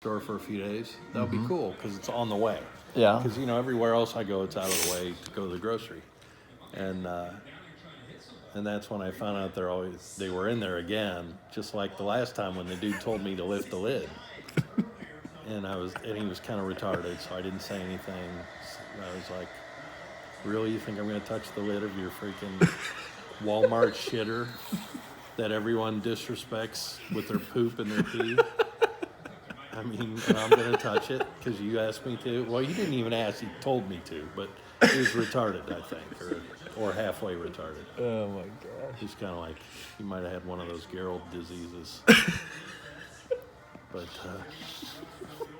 store for a few days. That would be cool because it's on the way. Yeah. Because, everywhere else I go, it's out of the way to go to the grocery. And that's when I found out they were in there again, just like the last time when the dude told me to lift the lid. And he was kind of retarded, so I didn't say anything. I was like, really, you think I'm going to touch the lid of your freaking Walmart shitter that everyone disrespects with their poop and their pee? I mean, and I'm going to touch it because you asked me to. Well, you didn't even ask, you told me to, but he was retarded, I think, or halfway retarded. Oh my gosh. He's kind of like, he might have had one of those Gerald diseases. But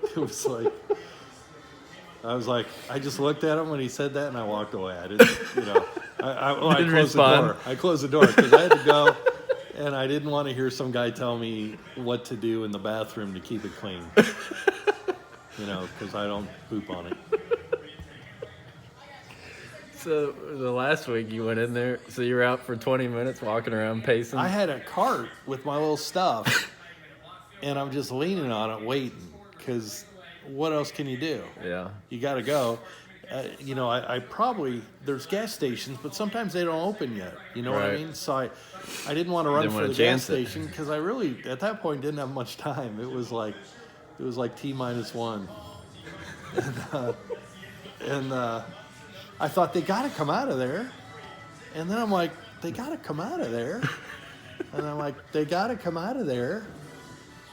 it was like, I just looked at him when he said that and I walked away. I didn't, I closed the door. I closed the door because I had to go and I didn't want to hear some guy tell me what to do in the bathroom to keep it clean. Because I don't poop on it. So the last week you went in there, so you were out for 20 minutes walking around pacing? I had a cart with my little stuff and I'm just leaning on it waiting because what else can you do? Yeah. You got to go. I probably, there's gas stations, but sometimes they don't open yet. You know what I mean? So I didn't want to run for the gas station because I really, at that point, didn't have much time. It was like T-1. And I thought, they got to come out of there. And then I'm like, they got to come out of there. And I'm like, they got to come out of there.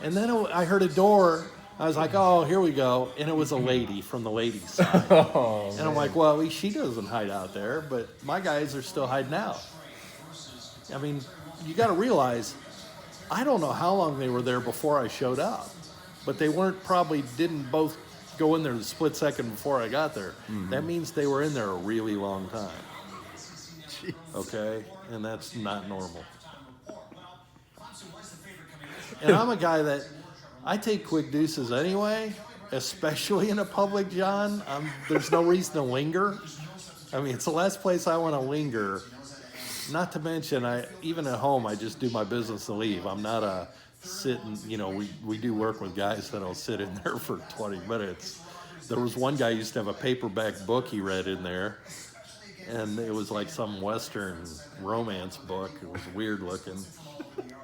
And then I heard a door. I was like, oh, here we go. And it was a lady from the ladies' side. And I'm like, well, at least she doesn't hide out there. But my guys are still hiding out. I mean, you got to realize, I don't know how long they were there before I showed up. But they didn't both go in there the split second before I got there. Mm-hmm. That means they were in there a really long time. Jeez. Okay? And that's not normal. And I'm a guy that, I take quick deuces anyway, especially in a public john. There's no reason to linger. I mean, it's the last place I want to linger. Not to mention, even at home, I just do my business and leave. I'm not a sitting, we do work with guys that'll sit in there for 20 minutes. There was one guy who used to have a paperback book he read in there, and it was like some Western romance book. It was weird looking.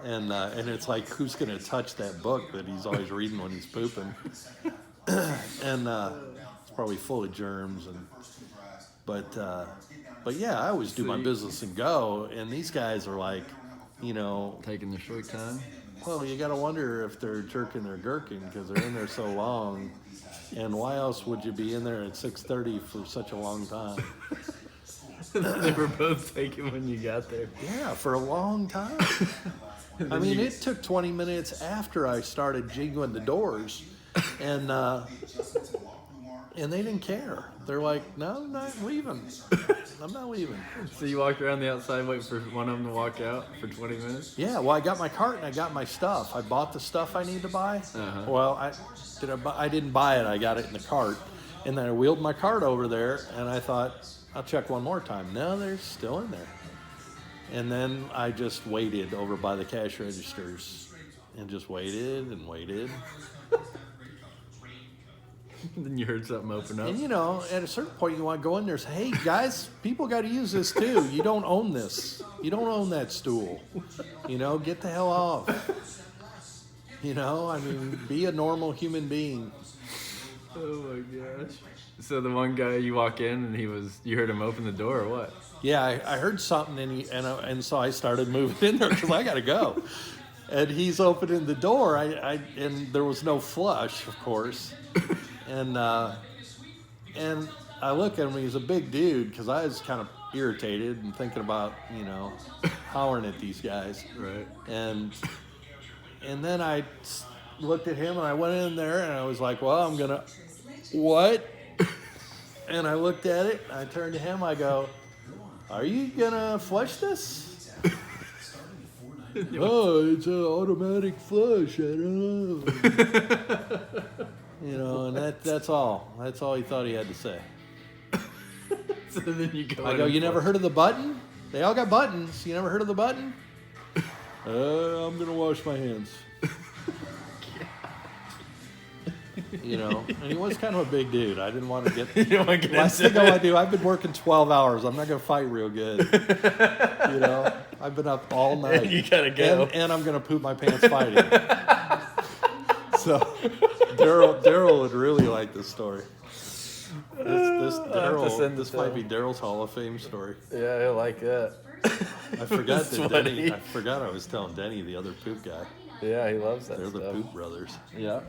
And it's like, who's going to touch that book that he's always reading when he's pooping? And it's probably full of germs. But yeah, I always do my business and go. And these guys are like, taking their sweet time. Well, you got to wonder if they're jerking their gherkin because they're in there so long. And why else would you be in there at 6:30 for such a long time? They were both taken when you got there. Yeah, for a long time. I mean, it took 20 minutes after I started jingling the doors, and they didn't care. They're like, no, I'm not leaving. I'm not leaving. So you walked around the outside waiting for one of them to walk out for 20 minutes? Yeah, well, I got my cart and I got my stuff. I bought the stuff I need to buy. Uh-huh. Well, I didn't buy it. I got it in the cart. And then I wheeled my cart over there, and I thought, I'll check one more time. No, they're still in there. And then I just waited over by the cash registers and just waited and waited. Then you heard something open up. And, at a certain point, you want to go in there and say, hey, guys, people got to use this too. You don't own this. You don't own that stool. Get the hell off. I mean, be a normal human being. Oh, my gosh. So the one guy, you walk in and you heard him open the door or what? Yeah, I heard something and so I started moving in there because I got to go. And he's opening the door, and there was no flush, of course. And I look at him, he's a big dude because I was kind of irritated and thinking about, hollering at these guys. Right. And then I looked at him and I went in there and I was like, well, I'm going to, what? And I looked at it, I turned to him, I go, are you going to flush this? Oh, it's an automatic flush, I don't know. And that's all. That's all he thought he had to say. So then you go. I go, you never heard of the button? They all got buttons. You never heard of the button? I'm going to wash my hands. You know, and he was kind of a big dude. I didn't want to get. You don't want to get Last into thing I it. want to do, I've been working 12 hours. I'm not going to fight real good. You know, I've been up all night. You gotta go. And I'm going to poop my pants fighting. So Daryl would really like this story. This Daryl, this might be Daryl's Hall of Fame story. Yeah, I like that. I forgot That's that funny. Denny. I forgot I was telling Denny the other poop guy. Yeah, he loves that They're stuff. the poop brothers. Yeah.